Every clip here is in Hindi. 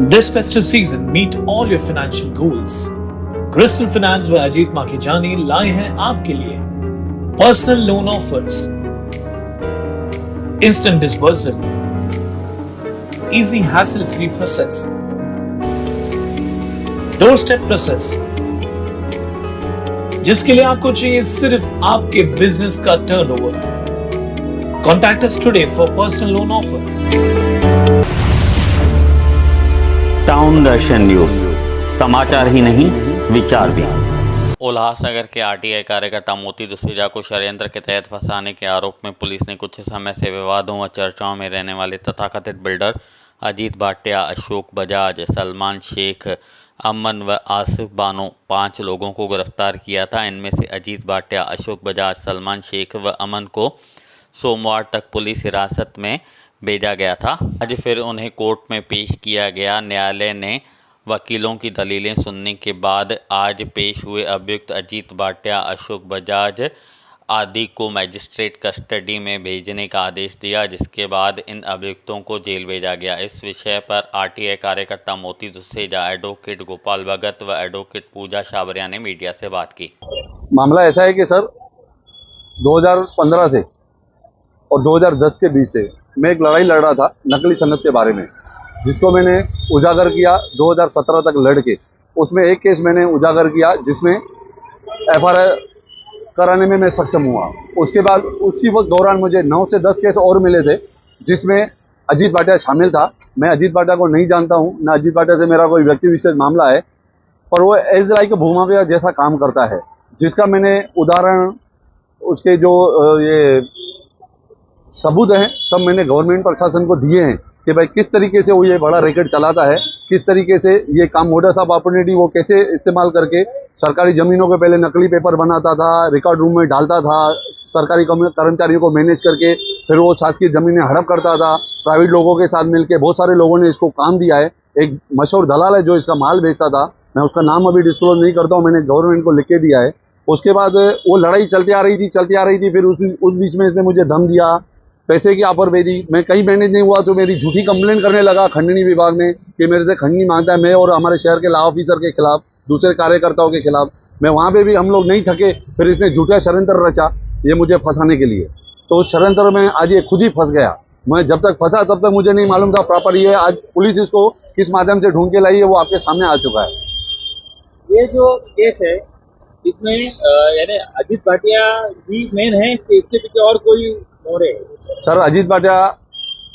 This festive season, meet all your financial goals. Crystal Finance व अजीत माखीजानी लाए हैं आपके लिए personal loan offers, instant disbursal, easy hassle free process, door step process, जिसके लिए आपको चाहिए सिर्फ आपके बिजनेस का turnover. Contact us today for personal loan offer. Town Darshan news, समाचार ही नहीं विचार भी। उल्लासनगर के आरटीआई कार्यकर्ता मोती दुसेजा को षड्यंत्र के तहत फंसाने के आरोप में पुलिस ने कुछ समय से विवादों व चर्चाओं में रहने वाले तथाकथित बिल्डर अजीत भाटिया, अशोक बजाज, सलमान शेख, अमन व आसिफ बानो 5 लोगों को गिरफ्तार किया था। इनमें से अजीत भाटिया, अशोक बजाज, सलमान शेख व अमन को सोमवार तक पुलिस हिरासत में भेजा गया था। आज फिर उन्हें कोर्ट में पेश किया गया। न्यायालय ने वकीलों की दलीलें सुनने के बाद आज पेश हुए अभियुक्त अजीत भाटिया, अशोक बजाज आदि को मजिस्ट्रेट कस्टडी में भेजने का आदेश दिया, जिसके बाद इन अभियुक्तों को जेल भेजा गया। इस विषय पर आरटीआई कार्यकर्ता मोती दुसेजा, एडवोकेट गोपाल भगत व एडवोकेट पूजा छाबरिया ने मीडिया से बात की। मामला ऐसा है कि सर 2015 से और 2010 के बीच से मैं एक लड़ाई लड़ रहा था नकली सनद के बारे में, जिसको मैंने उजागर किया 2017 तक लड़ के। उसमें एक केस मैंने उजागर किया जिसमें एफआईआर कराने में मैं सक्षम हुआ। उसके बाद उसी वक्त दौरान मुझे 9 से 10 केस और मिले थे जिसमें अजीत भाटिया शामिल था। मैं अजीत भाटिया को नहीं जानता हूँ, ना अजीत भाटिया से मेरा कोई व्यक्ति विशेष मामला है, पर वो एज लाइक भूमाफिया जैसा काम करता है, जिसका मैंने उदाहरण उसके जो ये सबूत हैं सब मैंने गवर्नमेंट प्रशासन को दिए हैं कि भाई किस तरीके से वो ये बड़ा रैकेट चलाता है, किस तरीके से ये काम मोडस ऑफ अपॉर्चुनिटी वो कैसे इस्तेमाल करके सरकारी ज़मीनों के पहले नकली पेपर बनाता था, रिकॉर्ड रूम में डालता था, सरकारी कर्मचारियों को मैनेज करके फिर वो शासकीय ज़मीनें हड़प करता था। प्राइवेट लोगों के साथ मिलकर बहुत सारे लोगों ने इसको काम दिया है। एक मशहूर दलाल है जो इसका माल बेचता था, मैं उसका नाम अभी डिस्क्लोज नहीं करता हूँ, मैंने गवर्नमेंट को लिख के दिया है। उसके बाद वो लड़ाई चलती आ रही थी। फिर उस बीच में इसने मुझे धम दिया, पैसे की ऑफर भेजी। मैं कहीं मैनेज नहीं हुआ तो मेरी झूठी कंप्लेंट करने लगा खंडनी विभाग में कि मेरे से खंडनी मांगता है, मैं और हमारे शहर के लॉ ऑफिसर के खिलाफ, दूसरे कार्यकर्ताओं के खिलाफ। मैं वहाँ पे भी हम लोग नहीं थके, फिर इसने झूठा षड्यंत्र रचा ये मुझे फंसाने के लिए। तो उस षड्यंत्र में आज ये खुद ही फंस गया। मैं जब तक फंसा तब तक मुझे नहीं मालूम था प्रॉपर ये आज पुलिस इसको किस माध्यम से ढूंढ के लाई है, वो आपके सामने आ चुका है। ये जो केस है इसमें यानी अजीत भाटिया ही मेन है कि इसके पीछे और कोई और है? सर अजीत भाटिया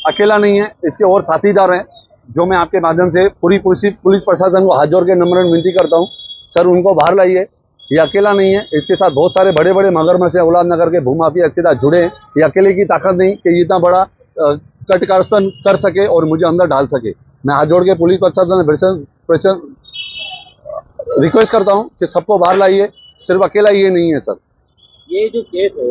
अकेला नहीं है, इसके और साथीदार हैं जो मैं आपके माध्यम से पूरी पुलिस प्रशासन को हाथ जोड़ के नम्र विनती करता हूं, सर उनको बाहर लाइए। ये अकेला नहीं है, इसके साथ बहुत सारे बड़े बड़े मगरमच्छ है उल्लासनगर के भूमाफिया इसके साथ जुड़े हैं। ये अकेले की ताकत नहीं कि इतना बड़ा कटकारस्थान कर सके और मुझे अंदर डाल सके। मैं हाथ जोड़ के पुलिस प्रशासन रिक्वेस्ट करता हूँ कि सबको बाहर लाइए, सिर्फ अकेला ये नहीं है। सर ये जो केस है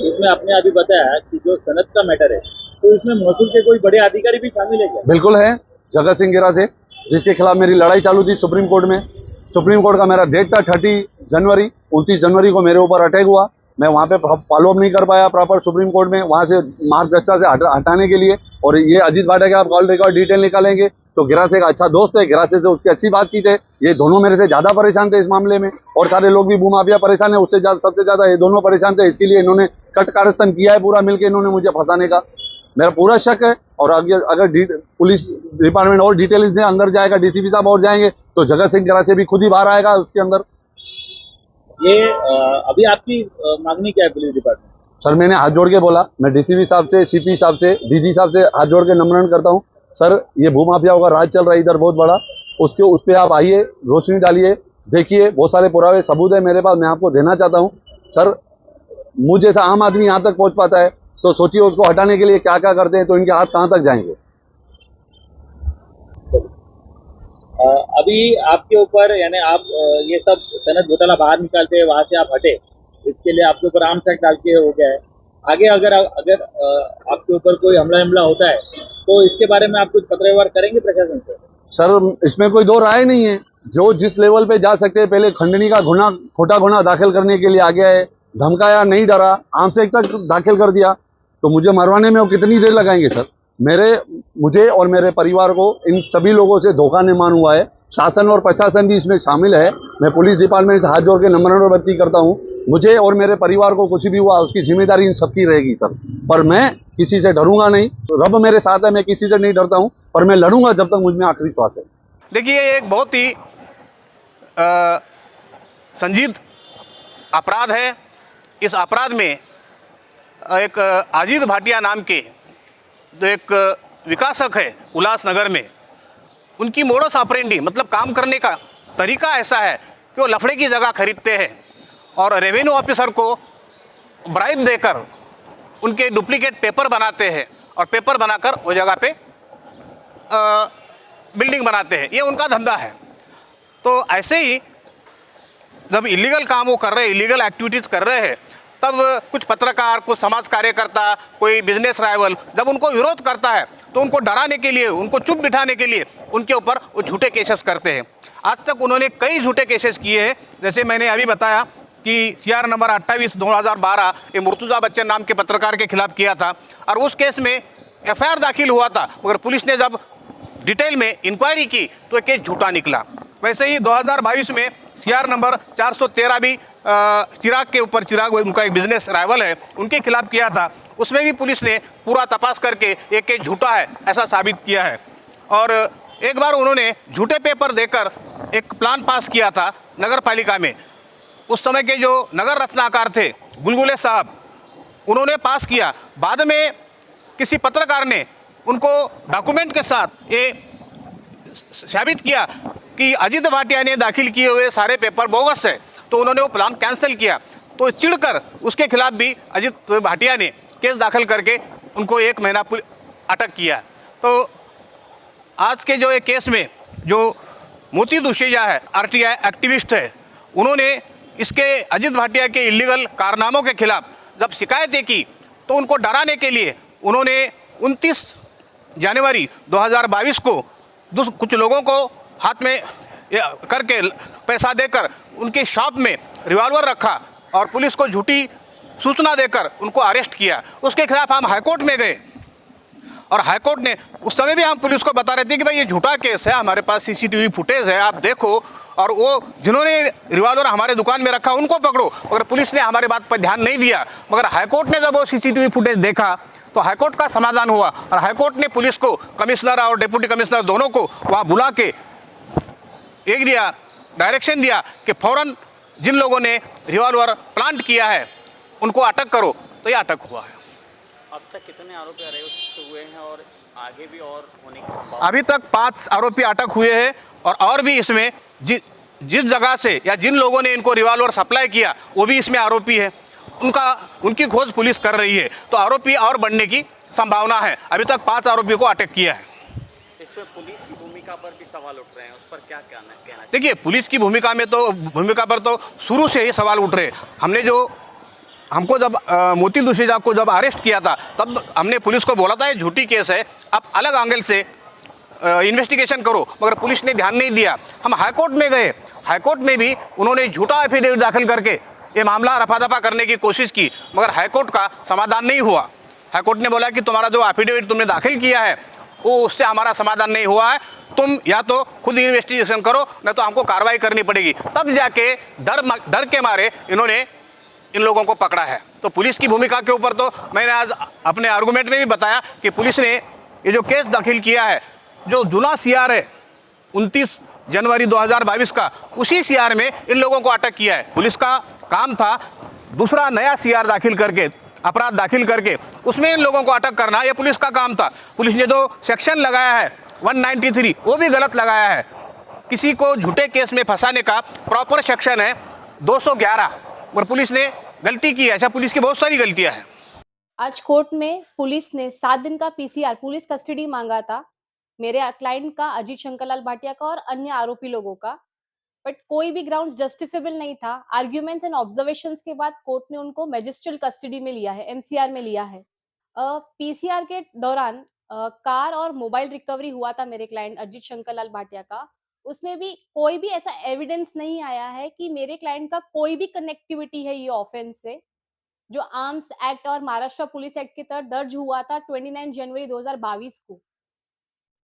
इसमें आपने अभी बताया कि जो सनद का मैटर है, तो इसमें महसूल के कोई बड़े अधिकारी भी शामिल है क्या? बिल्कुल है, जगत सिंह गिरा से, जिसके खिलाफ मेरी लड़ाई चालू थी सुप्रीम कोर्ट में। सुप्रीम कोर्ट का मेरा डेट था 30 जनवरी। 29 जनवरी को मेरे ऊपर अटैक हुआ। मैं वहाँ पे फॉलोअप नहीं कर पाया प्रॉपर सुप्रीम कोर्ट में, वहाँ से मार्गदर्शा से हटाने के लिए। और ये अजीत भाटिया का आप कॉल रिकॉर्ड डिटेल निकालेंगे तो गिरासे का अच्छा दोस्त है, गिरासे से उसकी अच्छी बातचीत है। ये दोनों मेरे से ज़्यादा परेशान थे इस मामले में, और सारे लोग भी भूमाफिया परेशान है, उससे सबसे ज़्यादा ये दोनों परेशान थे। इसके लिए इन्होंने कटकारस्थान किया है पूरा मिलकर, इन्होंने मुझे फंसाने का मेरा पूरा शक है। और अगर पुलिस डिपार्टमेंट और डिटेल्स में अंदर जाएगा, डीसीपी साहब और जाएंगे तो जगत सिंह गिरासे भी खुद ही बाहर आएगा उसके अंदर। ये अभी आपकी मांगनी क्या है पुलिस डिपार्टमेंट? सर मैंने हाथ जोड़ के बोला, मैं डीसीपी साहब से, सीपी साहब से, डीजी साहब से हाथ जोड़ के नम्रन करता हूँ, सर ये भूमाफियाओं का राज चल रहा है इधर बहुत बड़ा, उस पर आप आइए, रोशनी डालिए, देखिए, बहुत सारे पुरावे सबूत है मेरे पास, मैं आपको देना चाहता हूँ। सर मुझ जैसा आम आदमी यहाँ तक पहुँच पाता है तो सोचिए उसको हटाने के लिए क्या क्या करते हैं, तो इनके हाथ कहाँ तक जाएंगे। अभी आपके ऊपर यानी आप ये सब सनद घोटाला बाहर निकालते हैं, वहां से आप हटे, इसके लिए आपके ऊपर आर्म्स एक्ट डाल के हो गया है। आगे अगर आपके ऊपर कोई हमला होता है तो इसके बारे में आप कुछ पत्र व्यवहार करेंगे प्रशासन से? सर इसमें कोई दो राय नहीं है, जो जिस लेवल पे जा सकते हैं, पहले खंडनी का खोटा गुना दाखिल करने के लिए आ गया है, धमकाया, नहीं डरा, आर्म्स एक्ट तक दाखिल कर दिया, तो मुझे मरवाने में वो कितनी देर लगाएंगे सर? मुझे और मेरे परिवार को इन सभी लोगों से धोखा निर्माण हुआ है। शासन और प्रशासन भी इसमें शामिल है। मैं पुलिस डिपार्टमेंट से हाथ जोड़ के नम्र विनती करता हूँ, मुझे और मेरे परिवार को कुछ भी हुआ उसकी जिम्मेदारी इन सबकी रहेगी सर। पर मैं किसी से डरूंगा नहीं, रब मेरे साथ है, मैं किसी से नहीं डरता हूँ, पर मैं लड़ूंगा जब तक मुझ में आखिरी श्वास है। देखिए, ये एक बहुत ही संजीद अपराध है। इस अपराध में एक अजीत भाटिया नाम के जो एक विकासक है उल्लासनगर में, उनकी मोडस ऑपरेंडी मतलब काम करने का तरीका ऐसा है कि वो लफड़े की जगह खरीदते हैं और रेवेन्यू ऑफिसर को ब्राइब देकर उनके डुप्लीकेट पेपर बनाते हैं और पेपर बनाकर वो जगह पे बिल्डिंग बनाते हैं। ये उनका धंधा है। तो ऐसे ही जब इलीगल काम वो कर रहे हैं, इलीगल एक्टिविटीज़ कर रहे हैं, तब कुछ पत्रकार, कुछ समाज कार्यकर्ता, कोई बिजनेस राइवल जब उनको विरोध करता है तो उनको डराने के लिए, उनको चुप बिठाने के लिए उनके ऊपर वो झूठे केसेस करते हैं। आज तक उन्होंने कई झूठे केसेस किए हैं। जैसे मैंने अभी बताया कि CR नंबर 28/2012 ये मुर्तुजा बच्चन नाम के पत्रकार के खिलाफ किया था और उस केस में FIR दाखिल हुआ था, मगर पुलिस ने जब डिटेल में इंक्वायरी की तो केस झूठा निकला। वैसे ही 2022 में CR नंबर 413 भी चिराग के ऊपर, चिराग उनका एक बिजनेस राइवल है, उनके खिलाफ किया था। उसमें भी पुलिस ने पूरा तपास करके एक केस झूठा है ऐसा साबित किया है। और एक बार उन्होंने झूठे पेपर देकर एक प्लान पास किया था नगर पालिका में। उस समय के जो नगर रचनाकार थे गुलगुले साहब, उन्होंने पास किया। बाद में किसी पत्रकार ने उनको डॉक्यूमेंट के साथ ये साबित किया कि अजीत भाटिया ने दाखिल किए हुए सारे पेपर बोगस है, तो उन्होंने वो प्लान कैंसिल किया। तो चिढ़कर उसके खिलाफ भी अजीत भाटिया ने केस दाखिल करके उनको 1 महीना अटक किया। तो आज के जो ये केस में जो मोती दुशेजा है, RTI एक्टिविस्ट है, उन्होंने इसके अजीत भाटिया के इलीगल कारनामों के खिलाफ जब शिकायतें की तो उनको डराने के लिए उन्होंने 29 जनवरी 2022 को कुछ लोगों को हाथ में करके पैसा देकर उनके शॉप में रिवॉल्वर रखा और पुलिस को झूठी सूचना देकर उनको अरेस्ट किया। उसके खिलाफ हम हाईकोर्ट में गए और हाईकोर्ट ने, उस समय भी हम पुलिस को बता रहे थे कि भाई ये झूठा केस है, हमारे पास CCTV फुटेज है, आप देखो, और वो जिन्होंने रिवॉल्वर हमारे दुकान में रखा उनको पकड़ो। मगर पुलिस ने हमारी बात पर ध्यान नहीं दिया। मगर हाईकोर्ट ने जब वो CCTV फुटेज देखा तो हाईकोर्ट का समाधान हुआ और हाईकोर्ट ने पुलिस को, कमिश्नर और डिप्टी कमिश्नर दोनों को वहाँ बुला के एक दिया, डायरेक्शन दिया कि फौरन जिन लोगों ने रिवॉल्वर प्लांट किया है उनको अटक करो। तो ये अटक हुआ है। अब तक कितने आरोपी अरेस्ट हुए हैं और आगे भी और होने की संभावना? अभी तक 5 आरोपी अटक हुए हैं और भी इसमें जिस जगह से या जिन लोगों ने इनको रिवॉल्वर सप्लाई किया वो भी इसमें आरोपी है। उनकी खोज पुलिस कर रही है, तो आरोपी और बढ़ने की संभावना है। अभी तक 5 आरोपियों को अटक किया है। इस पर पुलिस की भूमिका पर भी सवाल उठ रहे हैं, उस पर क्या कहना है? देखिए, पुलिस की भूमिका पर तो शुरू से ही सवाल उठ रहे हैं। हमको जब मोती दुशेजा को जब अरेस्ट किया था तब हमने पुलिस को बोला था ये झूठी केस है, आप अलग एंगल से इन्वेस्टिगेशन करो, मगर पुलिस ने ध्यान नहीं दिया। हम हाईकोर्ट में गए, हाईकोर्ट में भी उन्होंने झूठा एफिडेविट दाखिल करके ये मामला रफा दफा करने की कोशिश की, मगर हाईकोर्ट का समाधान नहीं हुआ। हाईकोर्ट ने बोला कि तुम्हारा जो एफिडेविट तुमने दाखिल किया है वो उससे हमारा समाधान नहीं हुआ है, तुम या तो खुद इन्वेस्टिगेशन करो नहीं तो हमको कार्रवाई करनी पड़ेगी। तब जाके डर के मारे इन्होंने इन लोगों को पकड़ा है। तो पुलिस की भूमिका के ऊपर तो मैंने आज अपने आर्गूमेंट में भी बताया कि पुलिस ने ये जो केस दाखिल किया है, जो जुना CR है 29 जनवरी 2022 का, उसी CR में इन लोगों को अटक किया है। पुलिस का काम था दूसरा नया CR दाखिल करके, अपराध दाखिल करके उसमें इन लोगों को अटक करना, ये पुलिस का काम था। पुलिस ने जो सेक्शन लगाया है 193 वो भी गलत लगाया है। किसी को झूठे केस में फंसाने का प्रॉपर सेक्शन है 211, और पुलिस ने गलती की है। ऐसा पुलिस की बहुत सारी गलतियां हैं। आज कोर्ट में पुलिस ने 7 दिन का PCR पुलिस कस्टडी मांगा था मेरे क्लाइंट का, अजीत शंकरलाल भाटिया का और अन्य आरोपी लोगों का, बट कोई भी ग्राउंड्स जस्टिफिएबल नहीं था। आर्ग्यूमेंट्स एंड ऑब्जर्वेशंस के बाद कोर्ट ने उनको मैजिस्ट्रियल कस्टडी में लिया है, MCR में लिया है। PCR के दौरान कार और मोबाइल रिकवरी हुआ था मेरे क्लाइंट अजीत शंकरलाल भाटिया का। उसमें भी कोई भी ऐसा एविडेंस नहीं आया है कि मेरे क्लाइंट का कोई भी कनेक्टिविटी है ये ऑफेंस से। जो आर्म्स एक्ट और महाराष्ट्र पुलिस एक्ट के तहत दर्ज हुआ था 29 जनवरी 2022 को।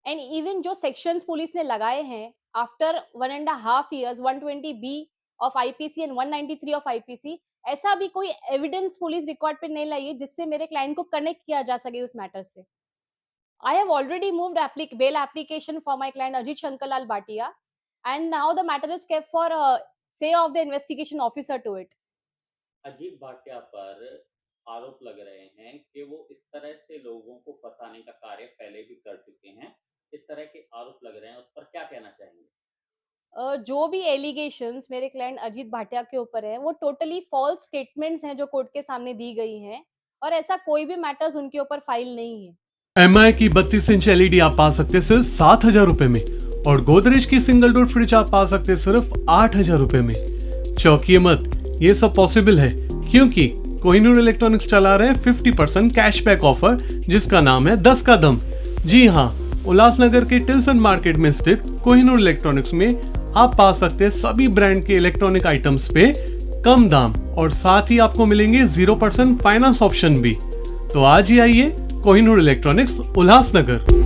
एंड इवन जो सेक्शंस पुलिस ने लगाए हैं after 1.5 years 120B of IPC and 193 of IPC, ऐसा भी कोई एविडेंस पुलिस रिकॉर्ड पे नहीं लाई है जिससे मेरे क्लाइंट को कनेक्ट किया जा सके उस मैटर से। I have already moved bail application for my client Ajit Shankarlal Bhatia, and now the matter is kept for say of the investigation officer to it. Ajit Bhatia पर आरोप लग रहे हैं कि वो इस तरह से लोगों को फंसाने का कार्य पहले भी कर चुके हैं। इस तरह के आरोप लग रहे हैं, उस पर क्या कहना चाहेंगे? जो भी एलिगेशंस मेरे क्लाइंट अजीत भाटिया के ऊपर है वो टोटली फॉल्स स्टेटमेंट्स हैं जो कोर्ट के सामने दी गई हैं, और ऐसा कोई भी मैटर्स उनके ऊपर फाइल नहीं है। MI की 32 इंच LED आप पा सकते सिर्फ 7,000 रुपए में, और गोदरेज की सिंगल डोर फ्रिज आप पा सकते सिर्फ 8,000 रुपए में। चौंकिए मत, ये सब पॉसिबल है क्योंकि कोहिनूर इलेक्ट्रॉनिक्स चला रहे हैं 50% कैशबैक ऑफर जिसका नाम है 10 का दम। जी हाँ, उल्लासनगर के टिल्सन मार्केट में स्थित कोहिनूर इलेक्ट्रॉनिक्स में आप पा सकते हैं सभी ब्रांड के इलेक्ट्रॉनिक आइटम्स पे कम दाम, और साथ ही आपको मिलेंगे 0% फाइनेंस ऑप्शन भी। तो आज ही आइए कोहिनूर इलेक्ट्रॉनिक्स उल्लासनगर।